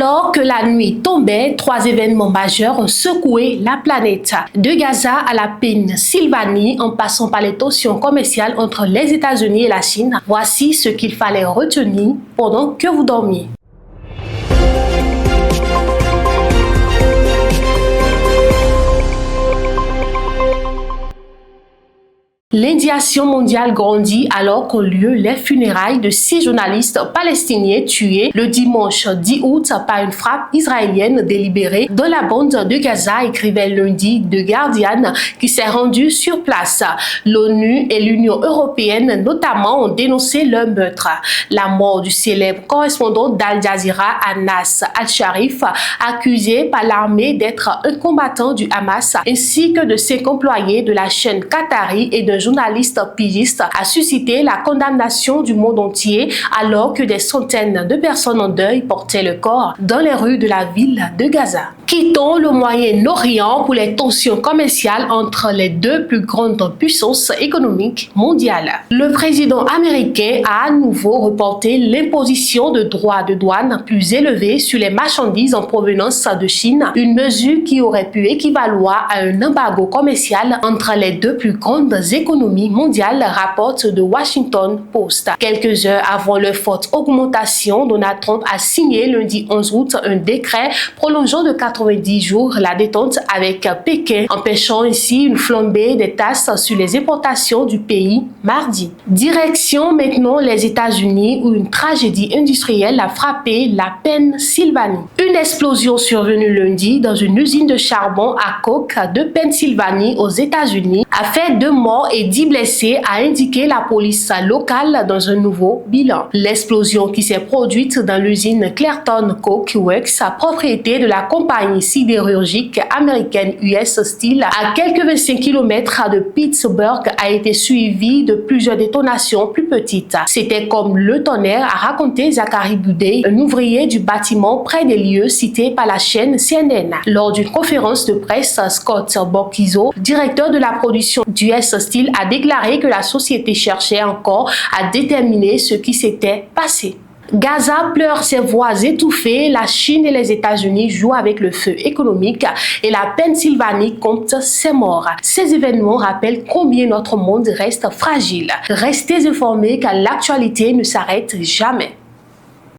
Alors que la nuit tombait, 3 événements majeurs ont secoué la planète. De Gaza à la Pennsylvanie, en passant par les tensions commerciales entre les États-Unis et la Chine, voici ce qu'il fallait retenir pendant que vous dormiez. L'indignation mondiale grandit alors qu'ont lieu les funérailles de 6 journalistes palestiniens tués le dimanche 10 août par une frappe israélienne délibérée dans la bande de Gaza, écrivait lundi The Guardian qui s'est rendu sur place. L'ONU et l'Union européenne notamment ont dénoncé le meurtre. La mort du célèbre correspondant d'Al Jazeera, Anas Al-Sharif, accusé par l'armée d'être un combattant du Hamas, ainsi que de 5 employés de la chaîne qatari et de journaliste pigiste, a suscité la condamnation du monde entier alors que des centaines de personnes en deuil portaient le corps dans les rues de la ville de Gaza. Quittons le Moyen-Orient pour les tensions commerciales entre les 2 plus grandes puissances économiques mondiales. Le président américain a à nouveau reporté l'imposition de droits de douane plus élevés sur les marchandises en provenance de Chine, une mesure qui aurait pu équivaloir à un embargo commercial entre les 2 plus grandes économies mondiales, rapporte The Washington Post. Quelques heures avant leur forte augmentation, Donald Trump a signé lundi 11 août un décret prolongeant de 90 jours la détente avec Pékin, empêchant ainsi une flambée des taxes sur les importations du pays mardi. Direction maintenant les États-Unis où une tragédie industrielle a frappé la Pennsylvanie. Une explosion survenue lundi dans une usine de charbon à coke de Pennsylvanie aux États-Unis a fait 2 morts et 10 blessés, a indiqué la police locale dans un nouveau bilan. L'explosion qui s'est produite dans l'usine Clearton Coke Works, propriété de la compagnie sidérurgique américaine US Steel, à quelques 25 km de Pittsburgh, a été suivie de plusieurs détonations plus petites. C'était comme le tonnerre, a raconté Zachary Budey, un ouvrier du bâtiment près des lieux cités par la chaîne CNN. Lors d'une conférence de presse, Scott Borchizzo, directeur de la production d'US Steel, a déclaré que la société cherchait encore à déterminer ce qui s'était passé. Gaza pleure ses voix étouffées, la Chine et les États-Unis jouent avec le feu économique et la Pennsylvanie compte ses morts. Ces événements rappellent combien notre monde reste fragile. Restez informés car l'actualité ne s'arrête jamais.